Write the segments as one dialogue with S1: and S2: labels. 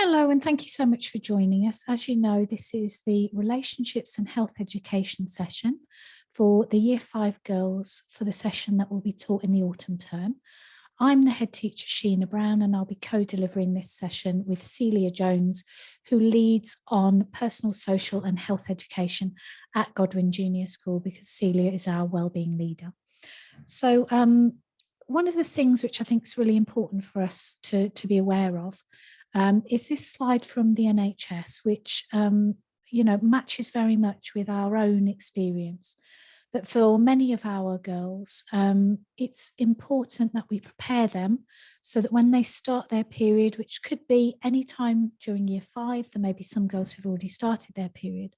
S1: Hello, and thank you so much for joining us. As you know, this is the Relationships and Health Education session for the Year 5 girls for the session that will be taught in the autumn term. I'm the head teacher, Sheena Brown, and I'll be co-delivering this session with Celia Jones, who leads on personal, social and health education at Godwin Junior School, because Celia is our wellbeing leader. So one of the things which I think is really important for us to be aware of is this slide from the NHS, which matches very much with our own experience. That for many of our girls, it's important that we prepare them so that when they start their period, which could be any time during Year 5, there may be some girls who've already started their period,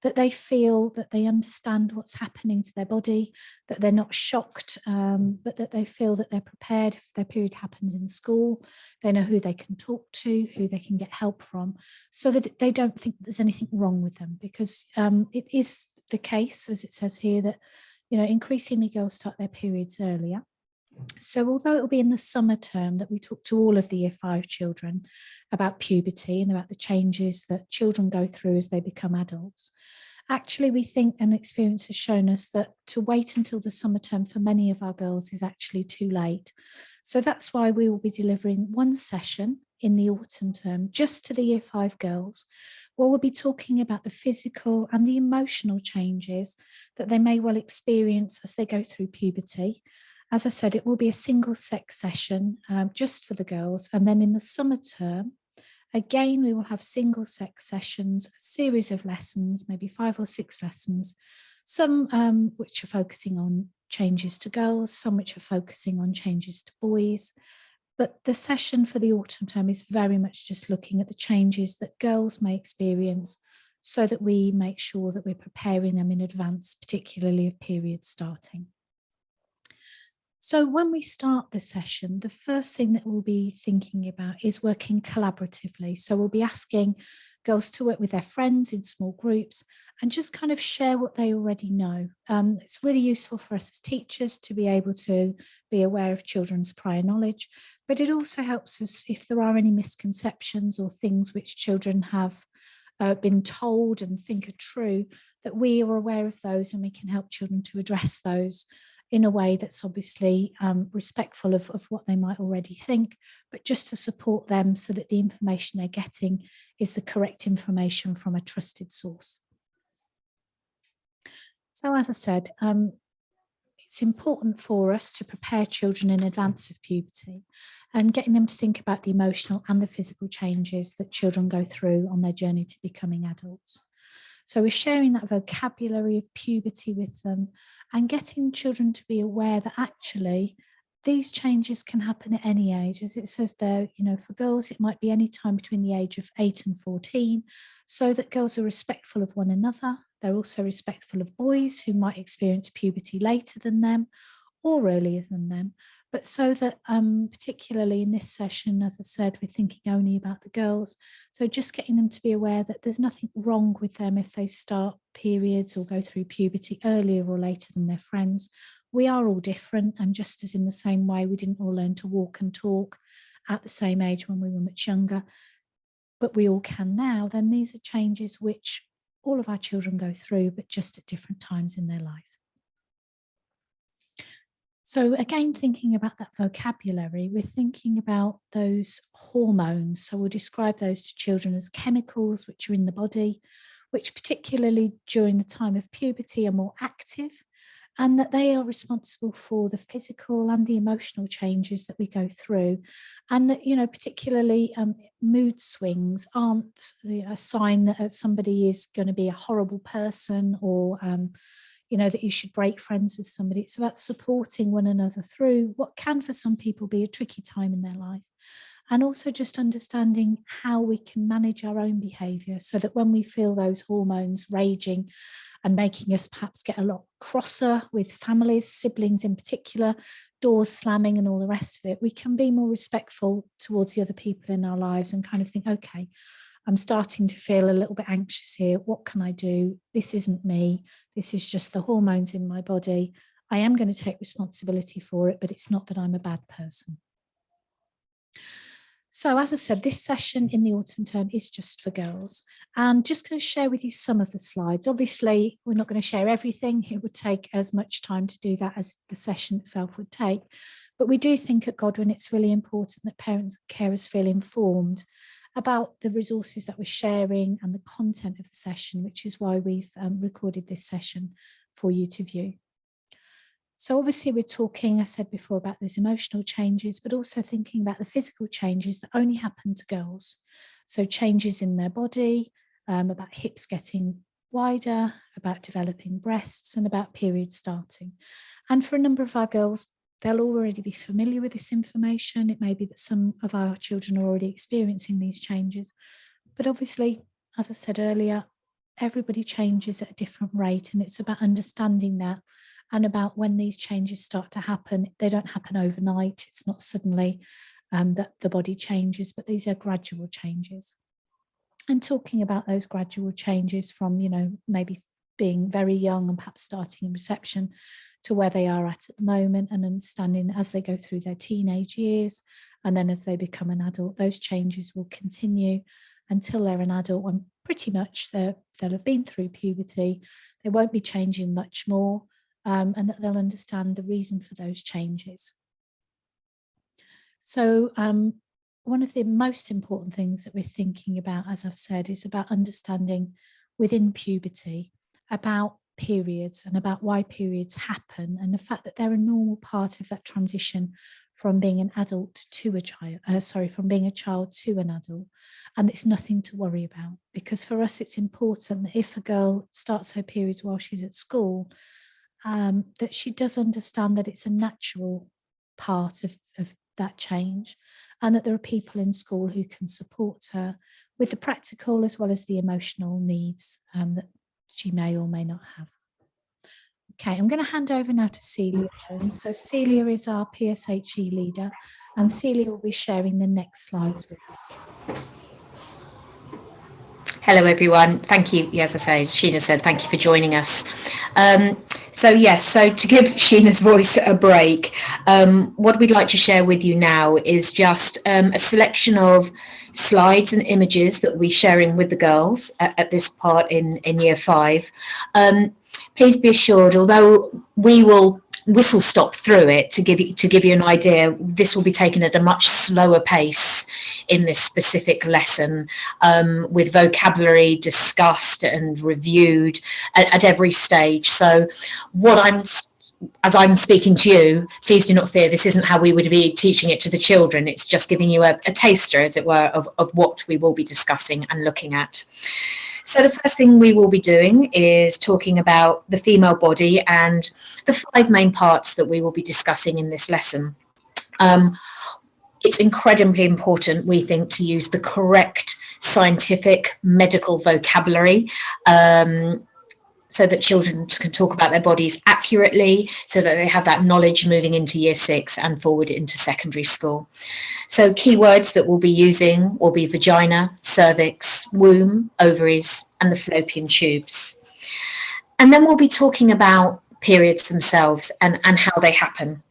S1: that they feel that they understand what's happening to their body, that they're not shocked, but that they feel that they're prepared if their period happens in school. They know who they can talk to, who they can get help from, so that they don't think there's anything wrong with them, because it is the case, as it says here, that increasingly girls start their periods earlier. So although it will be in the summer term that we talk to all of the Year 5 children about puberty and about the changes that children go through as they become adults, actually we think and experience has shown us that to wait until the summer term for many of our girls is actually too late. So that's why we will be delivering one session in the autumn term just to the Year 5 girls, where we'll be talking about the physical and the emotional changes that they may well experience as they go through puberty. As I said, it will be a single sex session just for the girls. And then in the summer term, again, we will have single sex sessions, a series of lessons, maybe 5 or 6 lessons, some which are focusing on changes to girls, some which are focusing on changes to boys. But the session for the autumn term is very much just looking at the changes that girls may experience, so that we make sure that we're preparing them in advance, particularly of periods starting. So when we start the session, the first thing that we'll be thinking about is working collaboratively. So we'll be asking girls to work with their friends in small groups and just kind of share what they already know. It's really useful for us as teachers to be able to be aware of children's prior knowledge, but it also helps us if there are any misconceptions or things which children have been told and think are true, that we are aware of those and we can help children to address those in a way that's obviously respectful of what they might already think, but just to support them so that the information they're getting is the correct information from a trusted source. So as I said, it's important for us to prepare children in advance of puberty and getting them to think about the emotional and the physical changes that children go through on their journey to becoming adults. So we're sharing that vocabulary of puberty with them and getting children to be aware that actually these changes can happen at any age. As it says there, for girls, it might be any time between the age of 8 and 14, so that girls are respectful of one another. They're also respectful of boys who might experience puberty later than them or earlier than them. But so that particularly in this session, as I said, we're thinking only about the girls. So just getting them to be aware that there's nothing wrong with them if they start periods or go through puberty earlier or later than their friends. We are all different, and just as in the same way we didn't all learn to walk and talk at the same age when we were much younger, but we all can now, then these are changes which all of our children go through, but just at different times in their life. So again, thinking about that vocabulary, we're thinking about those hormones. So we'll describe those to children as chemicals which are in the body, which particularly during the time of puberty are more active, and that they are responsible for the physical and the emotional changes that we go through. And that, particularly mood swings aren't a sign that somebody is going to be a horrible person or that you should break friends with somebody. It's about supporting one another through what can for some people be a tricky time in their life. And also just understanding how we can manage our own behaviour, so that when we feel those hormones raging and making us perhaps get a lot crosser with families, siblings in particular, doors slamming and all the rest of it, we can be more respectful towards the other people in our lives and kind of think, okay, I'm starting to feel a little bit anxious here. What can I do? This isn't me. This is just the hormones in my body. I am going to take responsibility for it, but it's not that I'm a bad person. So as I said, this session in the autumn term is just for girls, and just going to share with you some of the slides. Obviously, we're not going to share everything. It would take as much time to do that as the session itself would take. But we do think at Godwin it's really important that parents and carers feel informed about the resources that we're sharing and the content of the session, which is why we've recorded this session for you to view. So obviously we're talking, I said before, about those emotional changes, but also thinking about the physical changes that only happen to girls. So changes in their body, about hips getting wider, about developing breasts, and about periods starting. And for a number of our girls, they'll already be familiar with this information. It may be that some of our children are already experiencing these changes. But obviously, as I said earlier, everybody changes at a different rate, and it's about understanding that and about when these changes start to happen. They don't happen overnight. It's not suddenly that the body changes, but these are gradual changes. And talking about those gradual changes from, maybe being very young and perhaps starting in reception to where they are at the moment, and understanding as they go through their teenage years and then as they become an adult, those changes will continue until they're an adult, and pretty much they'll have been through puberty. They won't be changing much more, and that they'll understand the reason for those changes. So one of the most important things that we're thinking about, as I've said, is about understanding within puberty about periods and about why periods happen, and the fact that they're a normal part of that transition from being an adult to a child, from being a child to an adult. And it's nothing to worry about, because for us, it's important that if a girl starts her periods while she's at school, that she does understand that it's a natural part of that change, and that there are people in school who can support her with the practical as well as the emotional needs that she may or may not have. Okay, I'm going to hand over now to Celia Jones. So Celia is our PSHE leader, and Celia will be sharing the next slides with us.
S2: Hello everyone, thank you. As I say, Sheena said, thank you for joining us. So to give Sheena's voice a break, what we'd like to share with you now is just a selection of slides and images that we'll be sharing with the girls at this part in year 5. Please be assured, although we will whistle stop through it to give you an idea, this will be taken at a much slower pace in this specific lesson, with vocabulary discussed and reviewed at every stage. So as I'm speaking to you, please do not fear, this isn't how we would be teaching it to the children. It's just giving you a taster, as it were, of what we will be discussing and looking at. So the first thing we will be doing is talking about the female body and the 5 main parts that we will be discussing in this lesson. It's incredibly important, we think, to use the correct scientific medical vocabulary, so that children can talk about their bodies accurately, so that they have that knowledge moving into year 6 and forward into secondary school. So keywords that we'll be using will be vagina, cervix, womb, ovaries, and the fallopian tubes. And then we'll be talking about periods themselves and how they happen.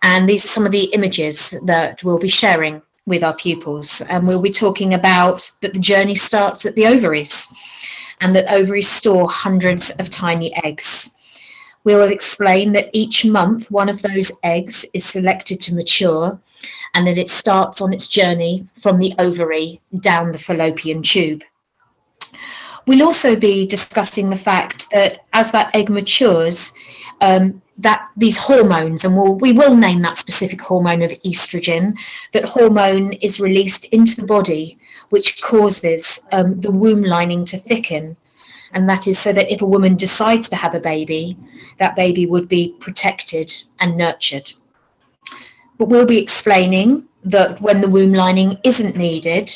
S2: And these are some of the images that we'll be sharing with our pupils. And we'll be talking about that the journey starts at the ovaries, and that ovaries store hundreds of tiny eggs. We will explain that each month one of those eggs is selected to mature, and that it starts on its journey from the ovary down the fallopian tube. We'll also be discussing the fact that as that egg matures, that these hormones, and we will name that specific hormone of estrogen, that hormone is released into the body, which causes the womb lining to thicken. And that is so that if a woman decides to have a baby, that baby would be protected and nurtured. But we'll be explaining that when the womb lining isn't needed,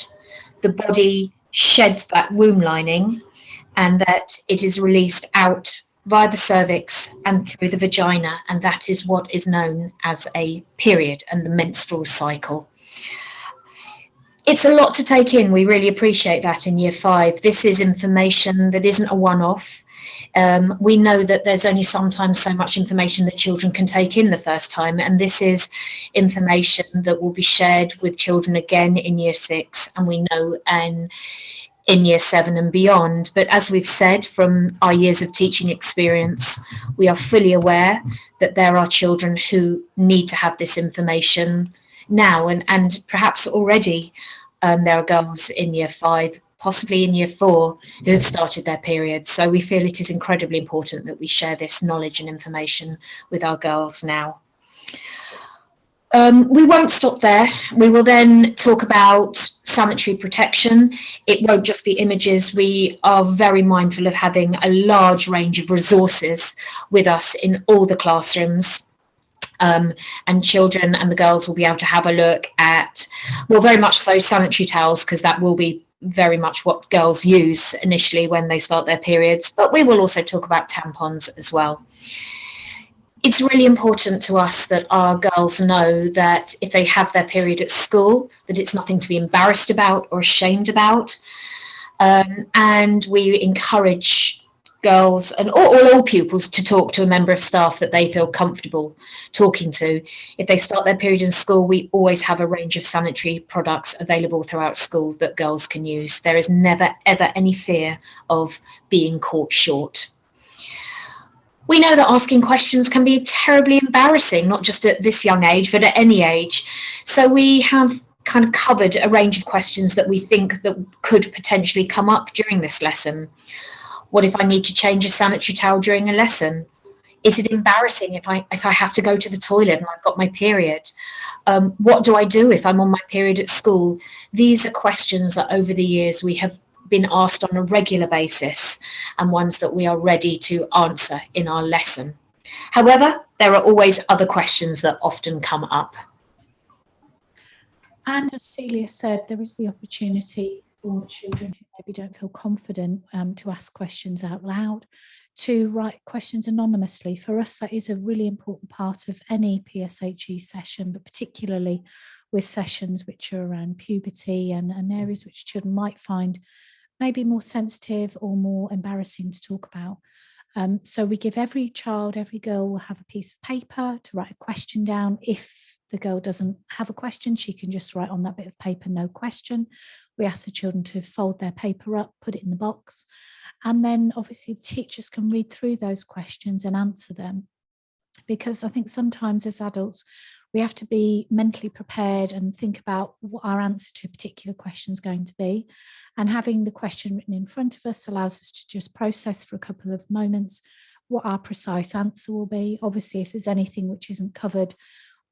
S2: the body sheds that womb lining, and that it is released out via the cervix and through the vagina, and that is what is known as a period and the menstrual cycle. It's a lot to take in. We really appreciate that in year 5. This is information that isn't a one-off. We know that there's only sometimes so much information that children can take in the first time, and this is information that will be shared with children again in year 6, and we know in year 7 and beyond. But as we've said, from our years of teaching experience, we are fully aware that there are children who need to have this information now, and perhaps already there are girls in year 5, possibly in year 4, who have started their periods. So we feel it is incredibly important that we share this knowledge and information with our girls now. We won't stop there. We will then talk about sanitary protection. It won't just be images. We are very mindful of having a large range of resources with us in all the classrooms. And children and the girls will be able to have a look at, well, very much so sanitary towels, because that will be very much what girls use initially when they start their periods. But we will also talk about tampons as well. It's really important to us that our girls know that if they have their period at school, that it's nothing to be embarrassed about or ashamed about. And we encourage girls and all pupils to talk to a member of staff that they feel comfortable talking to. If they start their period in school, we always have a range of sanitary products available throughout school that girls can use. There is never, ever any fear of being caught short. We know that asking questions can be terribly embarrassing, not just at this young age, but at any age. So we have kind of covered a range of questions that we think that could potentially come up during this lesson. What if I need to change a sanitary towel during a lesson? Is it embarrassing if I have to go to the toilet and I've got my period? What do I do if I'm on my period at school? These are questions that over the years we have been asked on a regular basis, and ones that we are ready to answer in our lesson. However, there are always other questions that often come up.
S1: And as Celia said, there is the opportunity for children who maybe don't feel confident to ask questions out loud, to write questions anonymously. For us, that is a really important part of any PSHE session, but particularly with sessions which are around puberty and areas which children might find maybe more sensitive or more embarrassing to talk about. So we give every child, every girl will have a piece of paper to write a question down. If the girl doesn't have a question, she can just write on that bit of paper, no question. We ask the children to fold their paper up, put it in the box, and then obviously the teachers can read through those questions and answer them. Because I think sometimes as adults, we have to be mentally prepared and think about what our answer to a particular question is going to be. And having the question written in front of us allows us to just process for a couple of moments what our precise answer will be. Obviously, if there's anything which isn't covered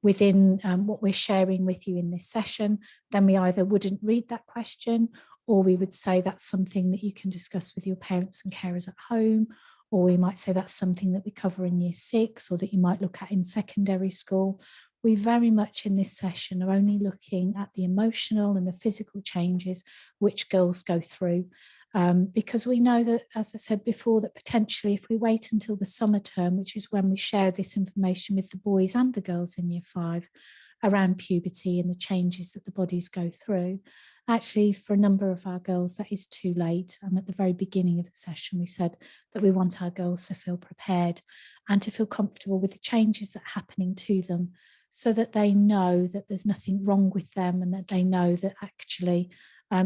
S1: within what we're sharing with you in this session, then we either wouldn't read that question, or we would say that's something that you can discuss with your parents and carers at home, or we might say that's something that we cover in year 6 or that you might look at in secondary school. We very much in this session are only looking at the emotional and the physical changes which girls go through, because we know that, as I said before, that potentially if we wait until the summer term, which is when we share this information with the boys and the girls in year 5 around puberty and the changes that the bodies go through, actually for a number of our girls that is too late. And at the very beginning of the session we said that we want our girls to feel prepared and to feel comfortable with the changes that are happening to them, so that they know that there's nothing wrong with them, and that they know that actually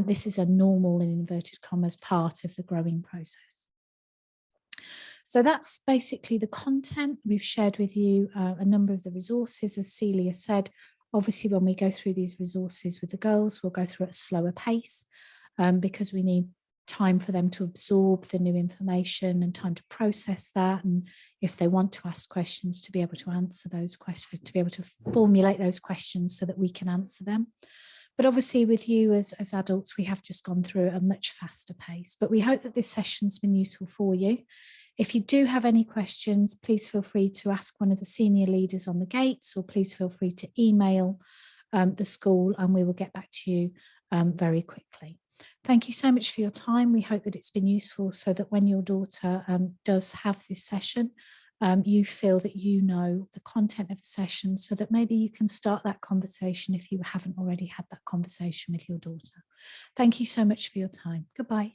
S1: this is a normal, in inverted commas, part of the growing process. So that's basically the content. We've shared with you a number of the resources, as Celia said. Obviously, when we go through these resources with the girls, we'll go through at a slower pace because we need time for them to absorb the new information and time to process that, and if they want to ask questions, to be able to answer those questions, to be able to formulate those questions so that we can answer them. But obviously with you as adults, we have just gone through a much faster pace, but we hope that this session's been useful for you. If you do have any questions, please feel free to ask one of the senior leaders on the gates, or please feel free to email the school and we will get back to you very quickly. Thank you so much for your time. We hope that it's been useful, so that when your daughter does have this session, you feel that you know the content of the session, so that maybe you can start that conversation if you haven't already had that conversation with your daughter. Thank you so much for your time. Goodbye.